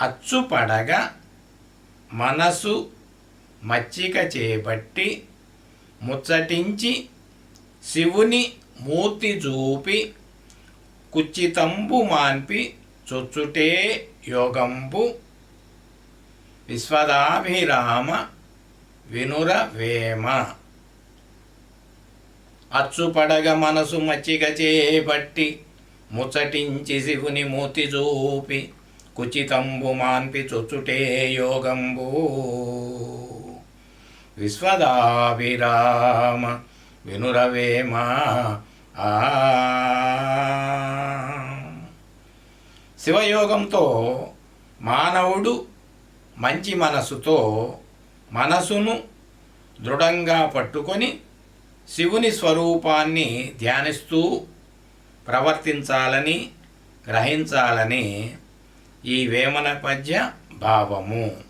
అచ్చుపడగ మనసు మచ్చిక చేపట్టి ముచ్చటించి శివుని మూర్తి చూపి కుచ్చితంబు మాన్పి చొచ్చుటే యోగంబు విశ్వదాభిరామ వినురవేమ. అచ్చుపడగ మనసు మచ్చిక చేపట్టి ముచ్చటించి శివుని మూర్తి చూపి కుచితంబు మాన్పి చొచ్చుటే యోగంబు విశ్వదాభిరామ వినురవేమ. శివయోగంతో మానవుడు మంచి మనసుతో మనసును దృఢంగా పట్టుకొని శివుని స్వరూపాన్ని ధ్యానిస్తూ ప్రవర్తించాలని గ్రహించాలని ఈ వేమన పద్య భావము.